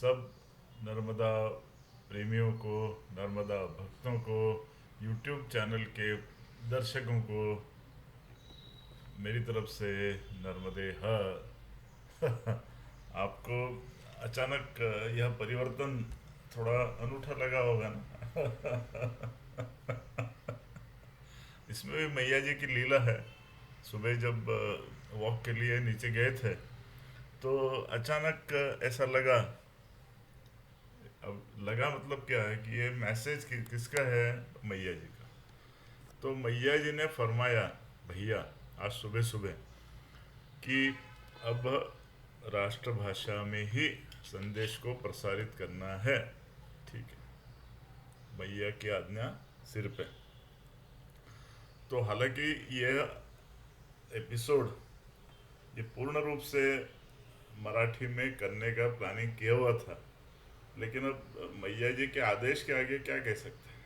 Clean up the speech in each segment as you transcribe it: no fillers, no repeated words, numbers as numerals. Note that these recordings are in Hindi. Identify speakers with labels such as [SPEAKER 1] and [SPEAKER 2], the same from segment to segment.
[SPEAKER 1] सब नर्मदा प्रेमियों को, नर्मदा भक्तों को, यूट्यूब चैनल के दर्शकों को मेरी तरफ से नर्मदे हर। आपको अचानक यह परिवर्तन थोड़ा अनूठा लगा होगा ना। इसमें भी मैया जी की लीला है। सुबह जब वॉक के लिए नीचे गए थे तो अचानक ऐसा लगा। अब लगा मतलब क्या है कि ये मैसेज किसका है? मैया जी का। तो मैया जी ने फरमाया, भैया, आज सुबह सुबह कि अब राष्ट्रभाषा में ही संदेश को प्रसारित करना है। ठीक है, मैया की आज्ञा सिर पे। तो हालांकि यह एपिसोड ये पूर्ण रूप से मराठी में करने का प्लानिंग किया हुआ था, लेकिन अब मैया जी के आदेश के आगे क्या कह सकते हैं।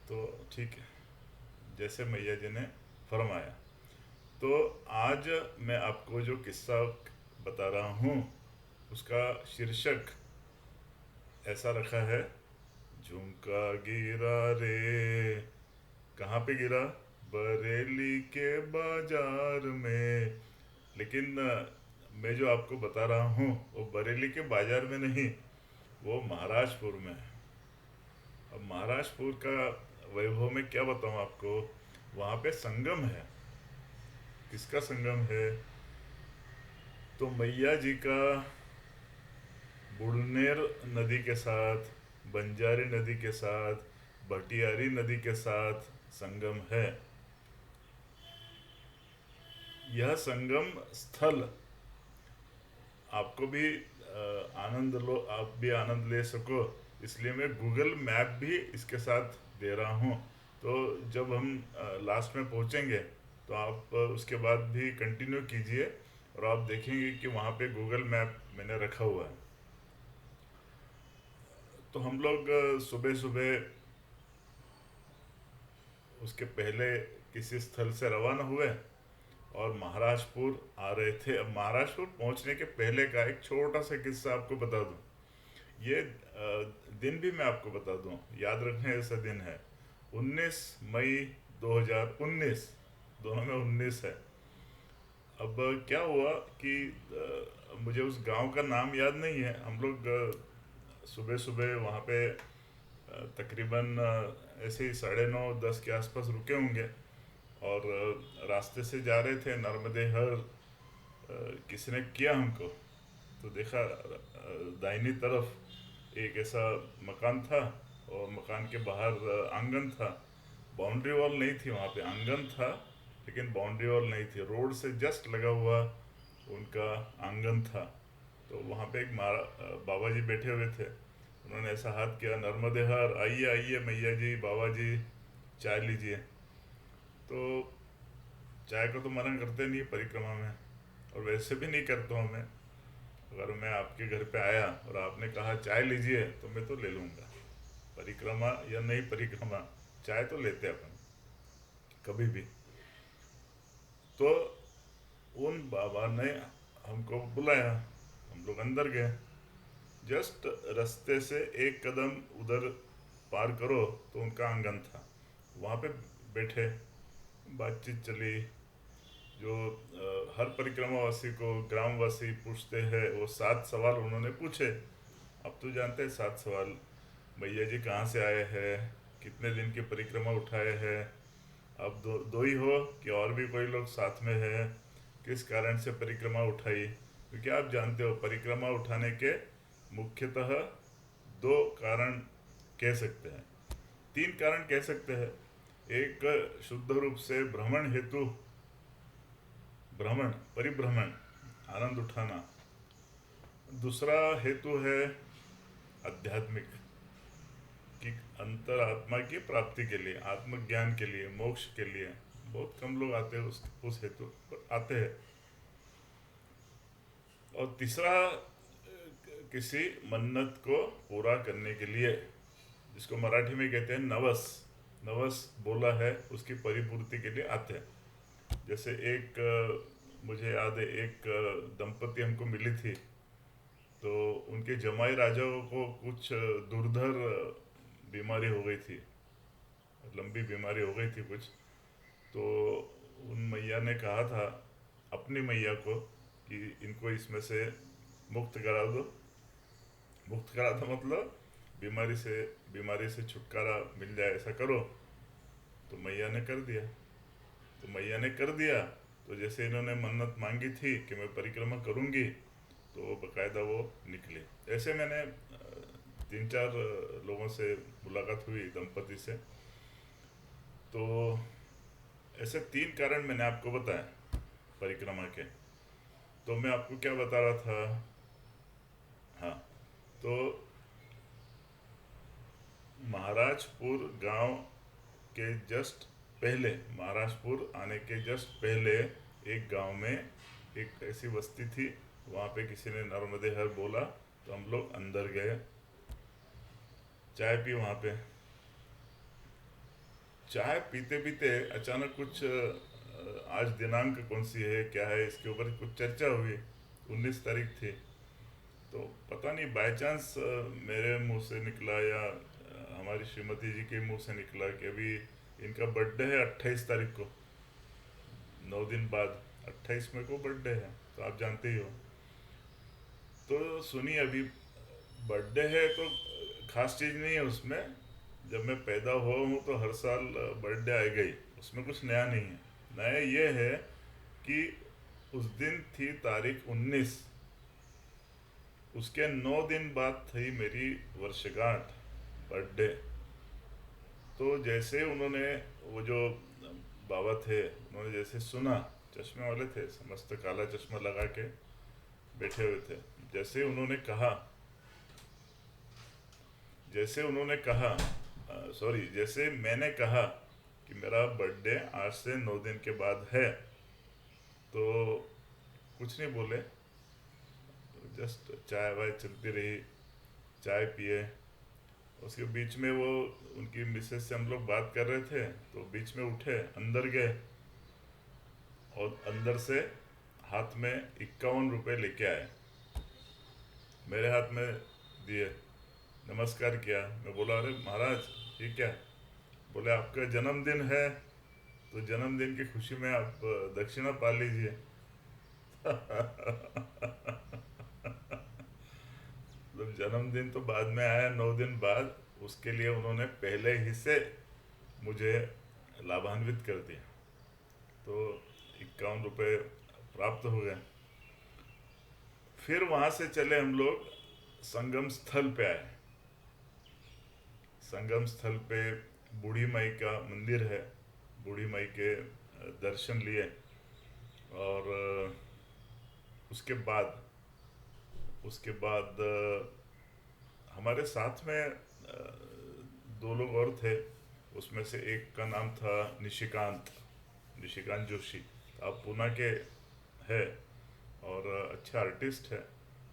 [SPEAKER 1] तो ठीक है, जैसे मैया जी ने फरमाया। तो आज मैं आपको जो किस्सा बता रहा हूँ उसका शीर्षक ऐसा रखा है, झुमका गिरा रे। कहाँ पे गिरा? बरेली के बाजार में। लेकिन मैं जो आपको बता रहा हूँ वो बरेली के बाजार में नहीं, वो महाराजपुर में है। अब महाराजपुर का वैभव में क्या बताऊँ आपको। वहाँ पे संगम है। किसका संगम है? तो मैया जी का बुड़नेर नदी के साथ, बंजारी नदी के साथ, भटियारी नदी के साथ संगम है। यह संगम स्थल आपको भी आनंद लो, आप भी आनंद ले सको, इसलिए मैं गूगल मैप भी इसके साथ दे रहा हूँ। तो जब हम लास्ट में पहुँचेंगे तो आप उसके बाद भी कंटिन्यू कीजिए और आप देखेंगे कि वहाँ पे गूगल मैप मैंने रखा हुआ है। तो हम लोग सुबह सुबह उसके पहले किसी स्थल से रवाना हुए और महाराजपुर आ रहे थे। अब महाराजपुर पहुंचने के पहले का एक छोटा सा किस्सा आपको बता दूं। ये दिन भी मैं आपको बता दूं, याद रखने जैसा दिन है। 19 मई 2019, दोनों में 19 है। अब क्या हुआ कि मुझे उस गांव का नाम याद नहीं है। हम लोग सुबह सुबह वहाँ पे तकरीबन ऐसे ही 9:30 10 के आसपास रुके होंगे और रास्ते से जा रहे थे नर्मदे हर। किसी ने किया हमको, तो देखा दाहिनी तरफ एक ऐसा मकान था और मकान के बाहर आंगन था। बाउंड्री वॉल नहीं थी वहाँ पे, आंगन था लेकिन बाउंड्री वॉल नहीं थी। रोड से जस्ट लगा हुआ उनका आंगन था। तो वहाँ पे एक बाबा जी बैठे हुए थे। उन्होंने ऐसा हाथ किया, नर्मदे हर, आइए आइए मैया जी, बाबा जी, चाय लीजिए। तो चाय को तो मना करते नहीं परिक्रमा में, और वैसे भी नहीं करता हूँ मैं। अगर मैं आपके घर पे आया और आपने कहा चाय लीजिए तो मैं तो ले लूँगा। परिक्रमा या नहीं परिक्रमा, चाय तो लेते अपन कभी भी। तो उन बाबा ने हमको बुलाया, हम लोग अंदर गए। जस्ट रास्ते से एक कदम उधर पार करो तो उनका आंगन था। वहाँ पे बैठे, बातचीत चली। जो हर परिक्रमावासी को ग्रामवासी पूछते हैं वो 7 सवाल उन्होंने पूछे। अब तो जानते हैं 7 सवाल। भैया जी कहाँ से आए हैं, कितने दिन की परिक्रमा उठाए हैं, अब दो दो ही हो कि और भी कोई लोग साथ में है, किस कारण से परिक्रमा उठाई। क्योंकि आप जानते हो परिक्रमा उठाने के मुख्यतः 2 कारण कह सकते हैं, 3 कारण कह सकते हैं। एक शुद्ध रूप से भ्रमण हेतु, भ्रमण परिभ्रमण, आनंद उठाना। दूसरा हेतु है आध्यात्मिक, कि अंतरात्मा की प्राप्ति के लिए, आत्मज्ञान के लिए, मोक्ष के लिए। बहुत कम लोग आते हैं उस हेतु पर आते हैं। और तीसरा किसी मन्नत को पूरा करने के लिए, जिसको मराठी में कहते हैं नवस। नवस बोला है उसकी परिपूर्ति के लिए आते हैं। जैसे एक मुझे याद है, एक दंपति हमको मिली थी। तो उनके जमाई राजाओं को कुछ दुर्धर बीमारी हो गई थी, लंबी बीमारी हो गई थी कुछ। तो उन मैया ने कहा था अपनी मैया को कि इनको इसमें से मुक्त करा दो। मुक्त करा दो मतलब बीमारी से छुटकारा मिल जाए, ऐसा करो। तो मैया ने कर दिया। तो मैया ने कर दिया। तो जैसे इन्होंने मन्नत मांगी थी कि मैं परिक्रमा करूंगी, तो वो बकायदा वो निकली। ऐसे मैंने 3-4 लोगों से मुलाकात हुई, दंपति से। तो ऐसे 3 कारण मैंने आपको बताया परिक्रमा के। तो मैं आपको क्या बता रहा था, हाँ, तो महाराजपुर गांव के जस्ट पहले, महाराजपुर आने के जस्ट पहले एक गांव में एक ऐसी बस्ती थी। वहाँ पे किसी ने नर्मदे हर बोला, तो हम लोग अंदर गए, चाय पी वहाँ पे। चाय पीते पीते अचानक कुछ आज दिनांक कौन सी है, क्या है, इसके ऊपर कुछ चर्चा हुई। 19 तारीख थी। तो पता नहीं बाय चांस मेरे मुंह से निकला या हमारी श्रीमती जी के मुंह से निकला कि अभी इनका बर्थडे है 28 तारीख को, 9 दिन बाद 28 मई को बर्थडे है, तो आप जानते ही हो। तो सुनिए, अभी बर्थडे है तो खास चीज़ नहीं है उसमें। जब मैं पैदा हुआ हूँ तो हर साल बर्थडे आएगा ही, उसमें कुछ नया नहीं है। नया ये है कि उस दिन थी तारीख 19, उसके 9 दिन बाद थी मेरी वर्षगांठ, बर्थडे। तो जैसे उन्होंने, वो जो बाबा थे, उन्होंने जैसे सुना, चश्मे वाले थे, मस्त काला चश्मा लगा के बैठे हुए थे। जैसे उन्होंने कहा, सॉरी, जैसे मैंने कहा कि मेरा बर्थडे आज से 9 दिन के बाद है, तो कुछ नहीं बोले, जस्ट चाय वाय चलती रही, चाय पिए। उसके बीच में वो उनकी मिसेस से हम लोग बात कर रहे थे, तो बीच में उठे, अंदर गए, और अंदर से हाथ में 51 रुपये लेके आए, मेरे हाथ में दिए, नमस्कार किया। मैं बोला अरे महाराज ये क्या? बोले आपका जन्मदिन है, तो जन्मदिन की खुशी में आप दक्षिणा पा लीजिए। मतलब जन्मदिन तो बाद में आया, 9 दिन बाद, उसके लिए उन्होंने पहले ही से मुझे लाभान्वित कर दिया। तो 51 रुपये प्राप्त हो गए। फिर वहाँ से चले हम लोग, संगम स्थल पे आए। संगम स्थल पे बूढ़ी माई का मंदिर है, बूढ़ी माई के दर्शन लिए। और उसके बाद हमारे साथ में 2 लोग और थे। उसमें से एक का नाम था निशिकांत जोशी। आप पुणे के है और अच्छे आर्टिस्ट है।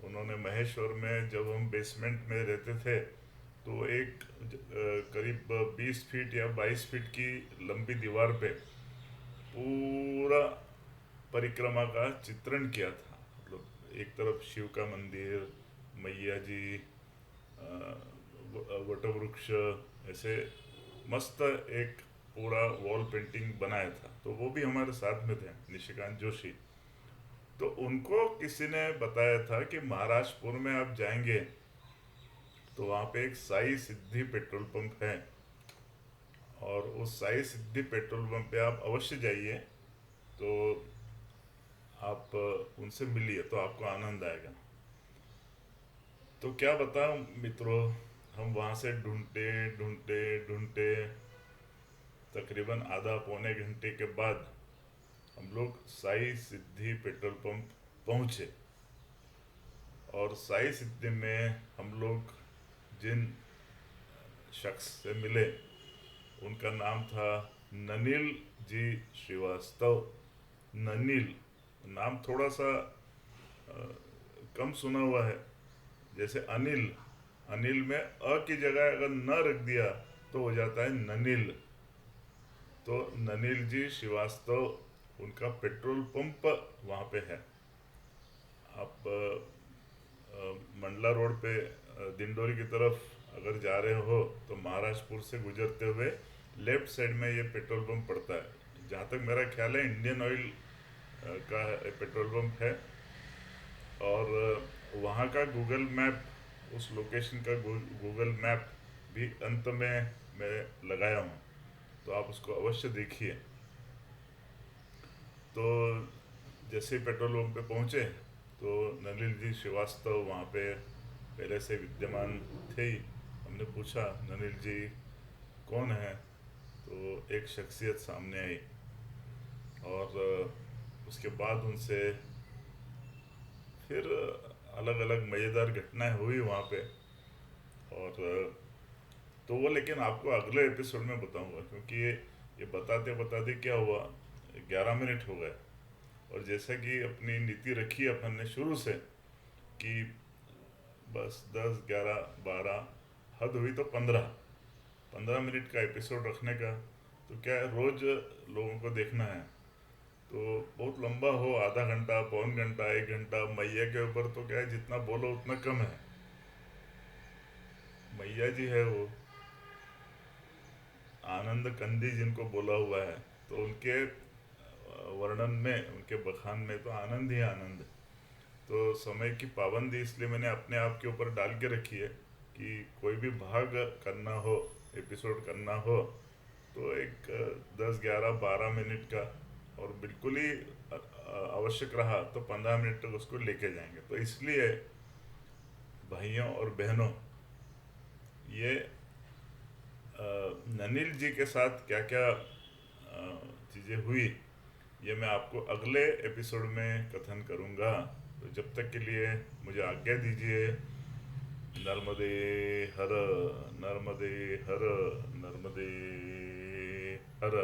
[SPEAKER 1] उन्होंने महेश्वर में, जब हम बेसमेंट में रहते थे, तो एक करीब 20 फीट या 22 फीट की लंबी दीवार पे पूरा परिक्रमा का चित्रण किया था। मतलब एक तरफ शिव का मंदिर, मैया जी, वटवृक्ष, ऐसे मस्त एक पूरा वॉल पेंटिंग बनाया था। तो वो भी हमारे साथ में थे, निशिकांत जोशी। तो उनको किसी ने बताया था कि महाराजपुर में आप जाएंगे तो वहाँ पे एक साई सिद्धि पेट्रोल पंप है, और उस साई सिद्धि पेट्रोल पंप पे आप अवश्य जाइए। तो आप उनसे मिलिए तो आपको आनंद आएगा। तो क्या बताऊं मित्रों, हम वहाँ से ढूंढते ढूंढते ढूंढते तकरीबन आधा पौने घंटे के बाद हम लोग साई सिद्धि पेट्रोल पंप पहुँचे। और साई सिद्धि में हम लोग जिन शख्स से मिले, उनका नाम था ननिल जी श्रीवास्तव। ननिल नाम थोड़ा सा कम सुना हुआ है। जैसे अनिल, अनिल में अ की जगह अगर न रख दिया तो हो जाता है ननिल। तो ननिल जी श्रीवास्तव, उनका पेट्रोल पंप वहाँ पे है। आप मंडला रोड पे दिंडोरी की तरफ अगर जा रहे हो तो महाराजपुर से गुजरते हुए लेफ्ट साइड में ये पेट्रोल पंप पड़ता है। जहाँ तक मेरा ख्याल है इंडियन ऑयल का पेट्रोल पंप है। और वहाँ का गूगल मैप, उस लोकेशन का गूगल मैप भी अंत में मैं लगाया हूँ, तो आप उसको अवश्य देखिए। तो जैसे ही पेट्रोल पंप पे पहुँचे तो नलिल जी श्रीवास्तव वहाँ पे पहले से विद्यमान थे ही। हमने पूछा नलिल जी कौन है, तो एक शख्सियत सामने आई और उसके बाद उनसे फिर अलग अलग मज़ेदार घटनाएं हुई वहाँ पे। और तो वो लेकिन आपको अगले एपिसोड में बताऊंगा, क्योंकि ये बताते बताते क्या हुआ, 11 मिनट हो गए। और जैसा कि अपनी नीति रखी अपन ने शुरू से कि बस 10, 11, 12, हद हुई तो 15 मिनट का एपिसोड रखने का। तो क्या है, रोज लोगों को देखना है, तो बहुत लंबा हो, आधा घंटा, पौन घंटा, 1 घंटा, मैया के ऊपर तो क्या है, जितना बोलो उतना कम है। मैया जी है वो, आनंद कंदी जिनको बोला हुआ है, तो उनके वर्णन में, उनके बखान में तो आनंद ही आनंद है। तो समय की पाबंदी इसलिए मैंने अपने आप के ऊपर डाल के रखी है कि कोई भी भाग करना हो, एपिसोड करना हो, तो एक 10, 11, 12 मिनट का, और बिल्कुल ही आवश्यक रहा तो 15 मिनट तक उसको लेके जाएंगे। तो इसलिए भाइयों और बहनों, ये ननिल जी के साथ क्या क्या चीज़ें हुई, ये मैं आपको अगले एपिसोड में कथन करूँगा। तो जब तक के लिए मुझे आज्ञा दीजिए। नर्मदे हर, नर्मदे हर, नर्मदे हर।